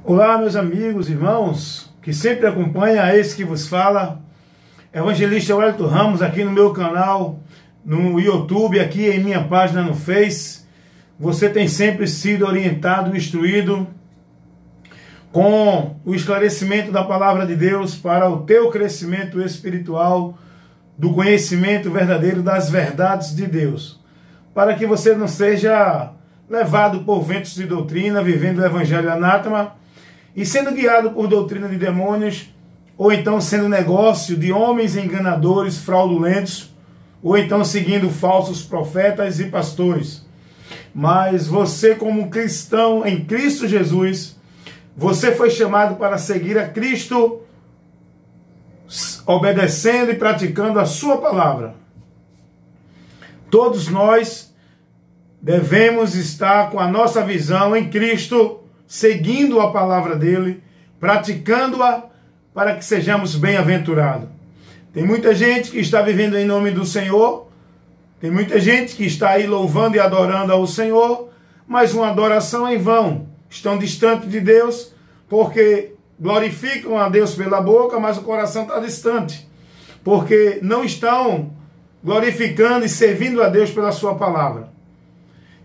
Olá, meus amigos, irmãos, que sempre acompanham a esse que vos fala, Evangelista Wellington Ramos, aqui no meu canal, no YouTube, aqui em minha página no Face. Você tem sempre sido orientado, instruído com o esclarecimento da palavra de Deus para o teu crescimento espiritual, do conhecimento verdadeiro das verdades de Deus, para que você não seja levado por ventos de doutrina, vivendo o evangelho anátema, e sendo guiado por doutrina de demônios, ou então sendo negócio de homens enganadores, fraudulentos, ou então seguindo falsos profetas e pastores. Mas você, como cristão em Cristo Jesus, você foi chamado para seguir a Cristo, obedecendo e praticando a sua palavra. Todos nós devemos estar com a nossa visão em Cristo, seguindo a palavra dele, praticando-a, para que sejamos bem-aventurados. Tem muita gente que está vivendo em nome do Senhor, tem muita gente que está aí louvando e adorando ao Senhor, mas uma adoração em vão. Estão distantes de Deus, porque glorificam a Deus pela boca, mas o coração está distante, porque não estão glorificando e servindo a Deus pela sua palavra.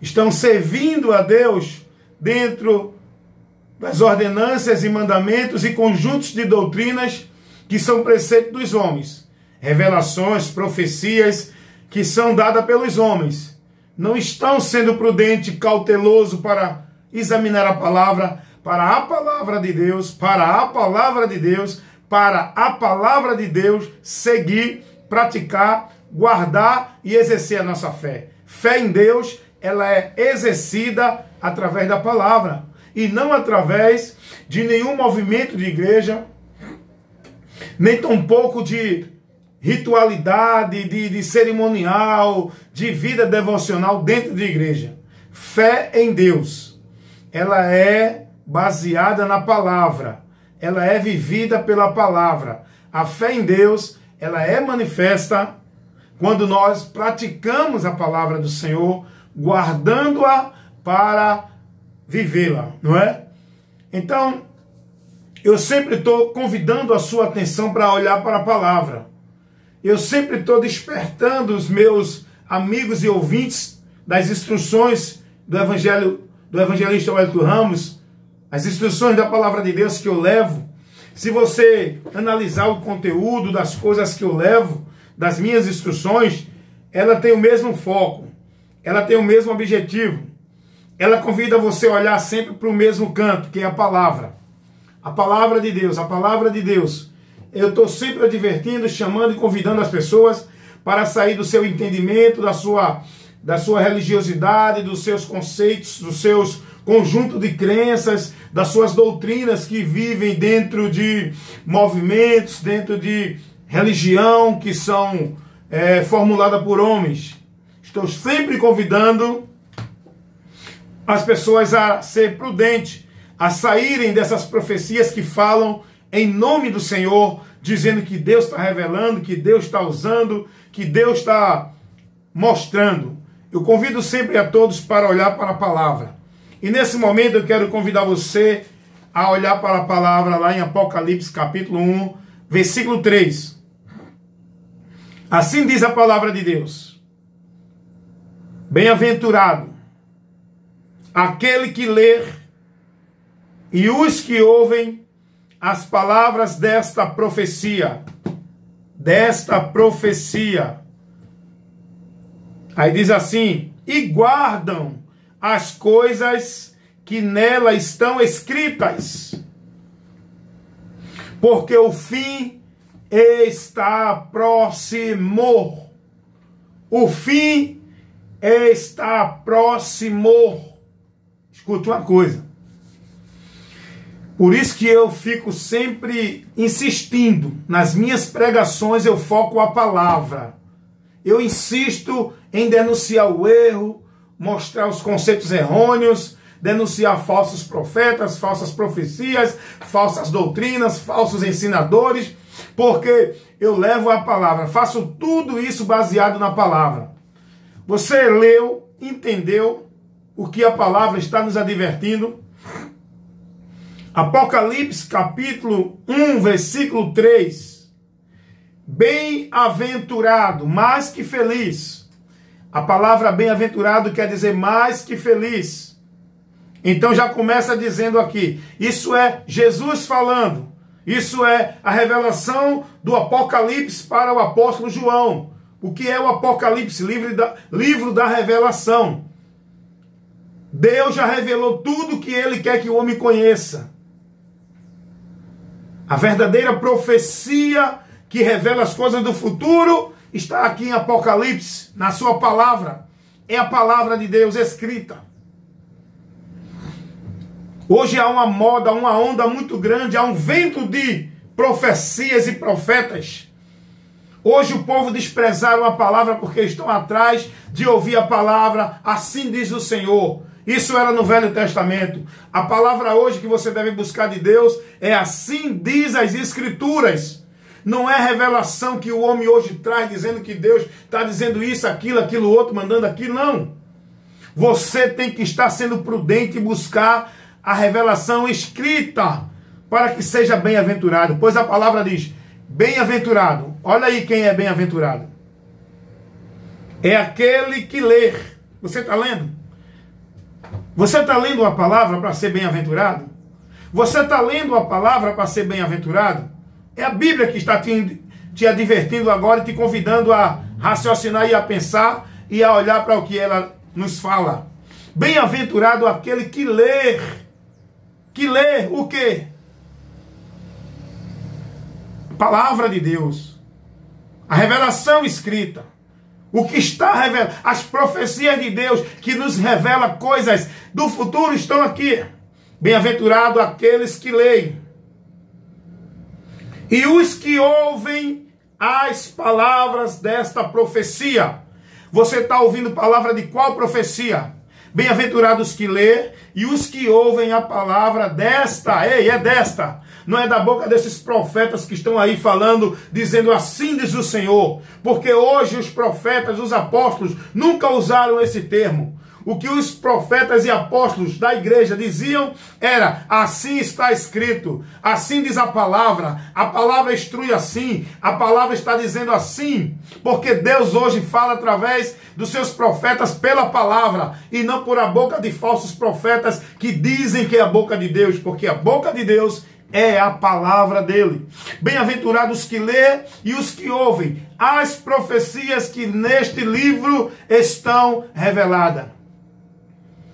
Estão servindo a Deus dentro das ordenanças e mandamentos e conjuntos de doutrinas que são preceitos dos homens. Revelações, profecias que são dadas pelos homens. Não estão sendo prudente, cauteloso para examinar a palavra, para a palavra de Deus, para a palavra de Deus, para a palavra de Deus seguir, praticar, guardar e exercer a nossa fé. Fé em Deus, ela é exercida através da palavra e não através de nenhum movimento de igreja, nem tampouco de ritualidade, de cerimonial, de vida devocional dentro de igreja. Fé em Deus, ela é baseada na palavra, ela é vivida pela palavra. A fé em Deus, ela é manifesta quando nós praticamos a palavra do Senhor, guardando-a para vivê-la, não é? Então, eu sempre estou convidando a sua atenção para olhar para a palavra. Eu sempre estou despertando os meus amigos e ouvintes das instruções do evangelista Wellington Ramos, as instruções da palavra de Deus que eu levo. Se você analisar o conteúdo das coisas que eu levo, das minhas instruções, ela tem o mesmo foco, ela tem o mesmo objetivo. Ela convida você a olhar sempre para o mesmo canto, que é a palavra. A palavra de Deus, a palavra de Deus. Eu estou sempre advertindo, chamando e convidando as pessoas para sair do seu entendimento, da sua religiosidade, dos seus conceitos, dos seus conjuntos de crenças, das suas doutrinas que vivem dentro de movimentos, dentro de religião que são formuladas por homens. Estou sempre convidando as pessoas a ser prudentes, a saírem dessas profecias que falam em nome do Senhor, dizendo que Deus está revelando, que Deus está usando, que Deus está mostrando. Eu convido sempre a todos para olhar para a palavra. E nesse momento eu quero convidar você a olhar para a palavra lá em Apocalipse capítulo 1, versículo 3. Assim diz a palavra de Deus: bem-aventurado aquele que ler e os que ouvem as palavras desta profecia. Desta profecia. Aí diz assim: e guardam as coisas que nela estão escritas, porque o fim está próximo. O fim está próximo. Escuta uma coisa. Por isso que eu fico sempre insistindo. Nas minhas pregações eu foco a palavra. Eu insisto em denunciar o erro, mostrar os conceitos errôneos, denunciar falsos profetas, falsas profecias, falsas doutrinas, falsos ensinadores, porque eu levo a palavra. Faço tudo isso baseado na palavra. Você leu, entendeu o que a palavra está nos advertindo? Apocalipse capítulo 1, versículo 3. Bem-aventurado, mais que feliz. A palavra bem-aventurado quer dizer mais que feliz. Então já começa dizendo aqui, isso é Jesus falando. Isso é a revelação do Apocalipse para o apóstolo João. O que é o Apocalipse? Livro da revelação. Deus já revelou tudo que Ele quer que o homem conheça. A verdadeira profecia que revela as coisas do futuro está aqui em Apocalipse, na sua palavra. É a palavra de Deus escrita. Hoje há uma moda, uma onda muito grande, há um vento de profecias e profetas. Hoje o povo desprezaram a palavra porque estão atrás de ouvir a palavra, assim diz o Senhor. Isso era no Velho Testamento. A palavra hoje que você deve buscar de Deus é assim diz as Escrituras. Não é revelação que o homem hoje traz dizendo que Deus está dizendo isso, aquilo outro, mandando aquilo, não. Você tem que estar sendo prudente e buscar a revelação escrita para que seja bem-aventurado. Pois a palavra diz, bem-aventurado. Olha aí quem é bem-aventurado. É aquele que lê. Você está lendo? Você está lendo a palavra para ser bem-aventurado? Você está lendo a palavra para ser bem-aventurado? É a Bíblia que está te advertindo agora e te convidando a raciocinar e a pensar e a olhar para o que ela nos fala. Bem-aventurado aquele que lê. Que lê o quê? Palavra de Deus. A revelação escrita. O que está revelado. As profecias de Deus que nos revela coisas do futuro estão aqui. Bem-aventurado aqueles que leem. E os que ouvem as palavras desta profecia. Você está ouvindo palavra de qual profecia? Bem-aventurados que lê e os que ouvem a palavra desta. Ei, é desta. Não é da boca desses profetas que estão aí falando, dizendo assim diz o Senhor. Porque hoje os profetas, os apóstolos, nunca usaram esse termo. O que os profetas e apóstolos da igreja diziam era, assim está escrito, assim diz a palavra instrui assim, a palavra está dizendo assim, porque Deus hoje fala através dos seus profetas pela palavra, e não por a boca de falsos profetas que dizem que é a boca de Deus, porque a boca de Deus é a palavra dele. Bem-aventurados que lê e os que ouvem as profecias que neste livro estão reveladas.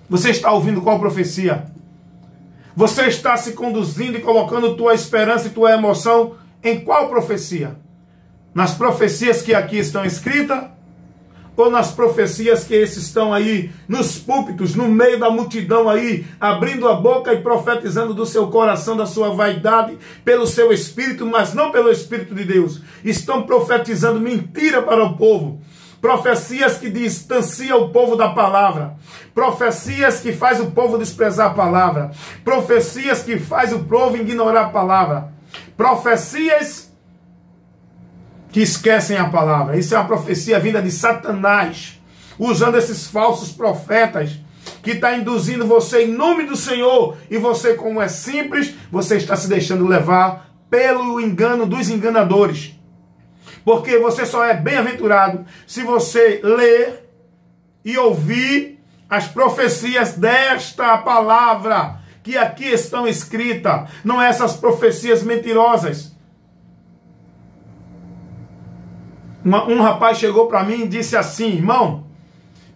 Você está ouvindo qual profecia? Você está se conduzindo e colocando tua esperança e tua emoção em qual profecia? Nas profecias que aqui estão escritas? Ou nas profecias que esses estão aí nos púlpitos, no meio da multidão aí, abrindo a boca e profetizando do seu coração, da sua vaidade, pelo seu espírito, mas não pelo Espírito de Deus. Estão profetizando mentira para o povo. Profecias que distanciam o povo da palavra. Profecias que faz o povo desprezar a palavra. Profecias que faz o povo ignorar a palavra. Profecias que esquecem a palavra. Isso é uma profecia vinda de Satanás, usando esses falsos profetas, que está induzindo você em nome do Senhor, e você, como é simples, você está se deixando levar pelo engano dos enganadores. Porque você só é bem-aventurado se você ler e ouvir as profecias desta palavra que aqui estão escritas. Não é essas profecias mentirosas. Um rapaz chegou para mim e disse assim, irmão,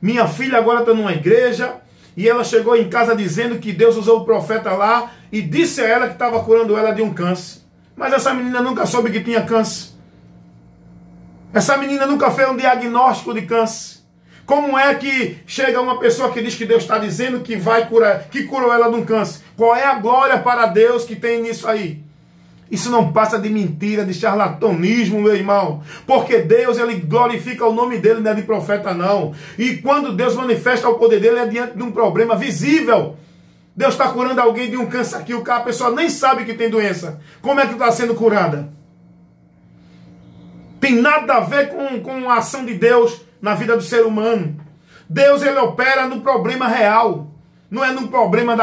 minha filha agora está numa igreja e ela chegou em casa dizendo que Deus usou o profeta lá e disse a ela que estava curando ela de um câncer. Mas essa menina nunca soube que tinha câncer. Essa menina nunca fez um diagnóstico de câncer. Como é que chega uma pessoa que diz que Deus está dizendo que vai curar, que curou ela de um câncer? Qual é a glória para Deus que tem nisso aí? Isso não passa de mentira, de charlatanismo, meu irmão. Porque Deus, ele glorifica o nome dele, não é de profeta, não. E quando Deus manifesta o poder dele, é diante de um problema visível. Deus está curando alguém de um câncer aqui, a pessoa nem sabe que tem doença. Como é que está sendo curada? Tem nada a ver com a ação de Deus na vida do ser humano. Deus, ele opera no problema real. Não é no problema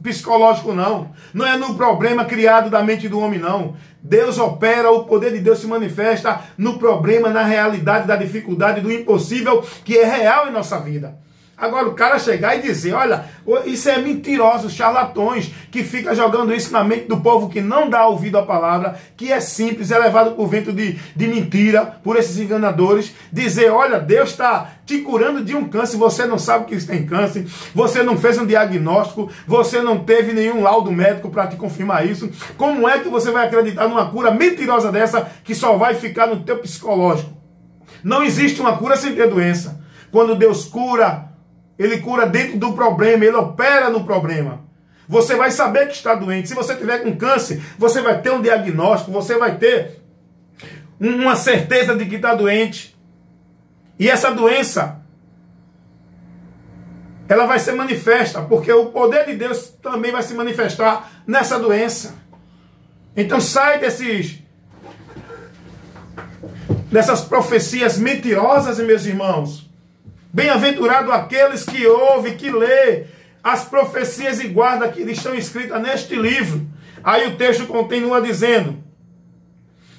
psicológico, não. Não é no problema criado da mente do homem, não. Deus opera, o poder de Deus se manifesta no problema, na realidade da dificuldade, do impossível, que é real em nossa vida. Agora o cara chegar e dizer, olha, isso é mentiroso, charlatões, que fica jogando isso na mente do povo que não dá ouvido à palavra, que é simples, é levado por vento de mentira, por esses enganadores, dizer, olha, Deus está te curando de um câncer, você não sabe que você tem câncer, você não fez um diagnóstico, você não teve nenhum laudo médico para te confirmar isso. Como é que você vai acreditar numa cura mentirosa dessa, que só vai ficar no teu psicológico? Não existe uma cura sem ter doença. Quando Deus cura, Ele cura dentro do problema, Ele opera no problema. Você vai saber que está doente. Se você tiver com câncer, você vai ter um diagnóstico, você vai ter uma certeza de que está doente. E essa doença, ela vai ser manifesta, porque o poder de Deus também vai se manifestar nessa doença. Então sai dessas profecias mentirosas, meus irmãos. Bem-aventurado aqueles que ouvem, que lê as profecias e guardam que estão escritas neste livro. Aí o texto continua dizendo,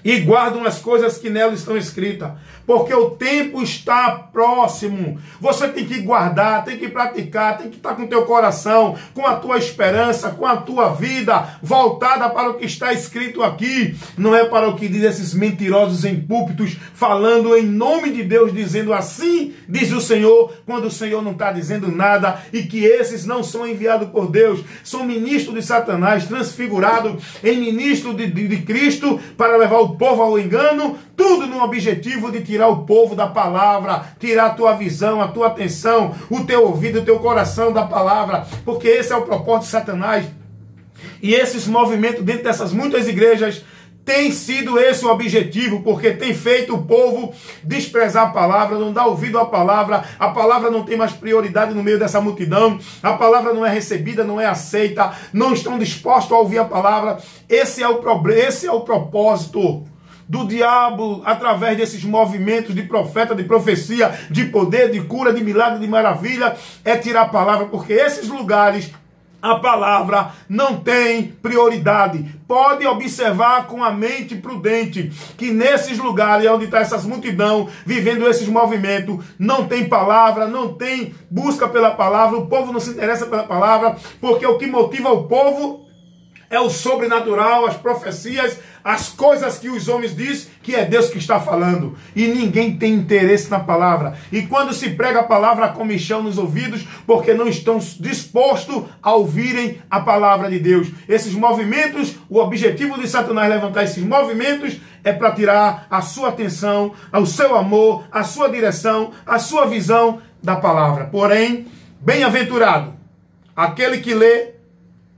e guardam as coisas que nela estão escritas, porque o tempo está próximo. Você tem que guardar, tem que praticar, tem que estar com o teu coração, com a tua esperança, com a tua vida voltada para o que está escrito aqui. Não é para o que diz esses mentirosos em púlpitos, falando em nome de Deus, dizendo assim, diz o Senhor, quando o Senhor não está dizendo nada, e que esses não são enviados por Deus, são ministros de Satanás, transfigurados em ministro de Cristo, para levar o povo ao engano, tudo no objetivo de tirar o povo da palavra, tirar a tua visão, a tua atenção, o teu ouvido, o teu coração da palavra, porque esse é o propósito de Satanás. E esses movimentos dentro dessas muitas igrejas tem sido esse o objetivo, porque tem feito o povo desprezar a palavra, não dar ouvido à palavra, a palavra não tem mais prioridade no meio dessa multidão, a palavra não é recebida, não é aceita, não estão dispostos a ouvir a palavra. Esse é o problema, esse é o propósito do diabo, através desses movimentos de profeta, de profecia, de poder, de cura, de milagre, de maravilha, é tirar a palavra, porque esses lugares a palavra não tem prioridade. Pode observar com a mente prudente que nesses lugares onde está essas multidão vivendo esses movimentos, não tem palavra, não tem busca pela palavra, o povo não se interessa pela palavra, porque o que motiva o povo é o sobrenatural, as profecias, as coisas que os homens dizem que é Deus que está falando. E ninguém tem interesse na palavra. E quando se prega a palavra, há comichão nos ouvidos, porque não estão dispostos a ouvirem a palavra de Deus. Esses movimentos, o objetivo de Satanás levantar esses movimentos é para tirar a sua atenção, o seu amor, a sua direção, a sua visão da palavra. Porém, bem-aventurado aquele que lê,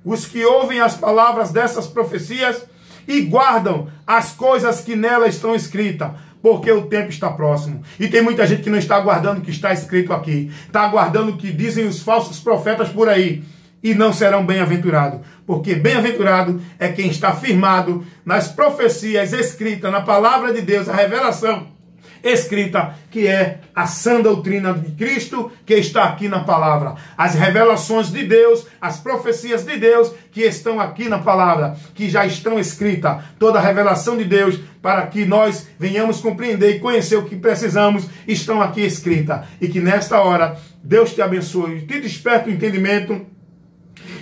os que ouvem as palavras dessas profecias e guardam as coisas que nela estão escritas, porque o tempo está próximo. E tem muita gente que não está aguardando o que está escrito aqui, está aguardando o que dizem os falsos profetas por aí, e não serão bem-aventurados, porque bem-aventurado é quem está firmado nas profecias escritas, na palavra de Deus, a revelação escrita, que é a sã doutrina de Cristo, que está aqui na palavra. As revelações de Deus, as profecias de Deus, que estão aqui na palavra, que já estão escritas. Toda a revelação de Deus, para que nós venhamos compreender e conhecer o que precisamos, estão aqui escritas. E que nesta hora, Deus te abençoe, te desperte o entendimento,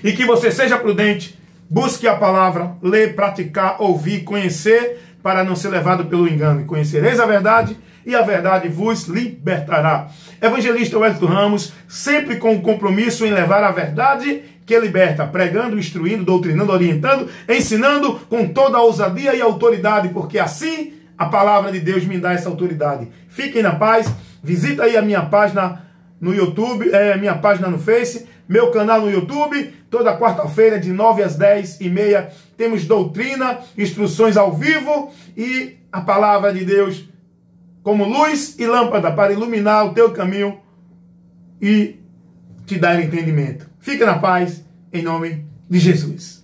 e que você seja prudente, busque a palavra, ler, praticar, ouvir, conhecer, para não ser levado pelo engano. E conhecereis a verdade, e a verdade vos libertará. Evangelista Wellington Ramos, sempre com o compromisso em levar a verdade que liberta, pregando, instruindo, doutrinando, orientando, ensinando com toda a ousadia e autoridade, porque assim a palavra de Deus me dá essa autoridade. Fiquem na paz, visita aí a minha página no YouTube, minha página no Face, meu canal no YouTube, toda quarta-feira de 9 às 10h30, temos doutrina, instruções ao vivo e a palavra de Deus como luz e lâmpada para iluminar o teu caminho e te dar entendimento. Fica na paz, em nome de Jesus.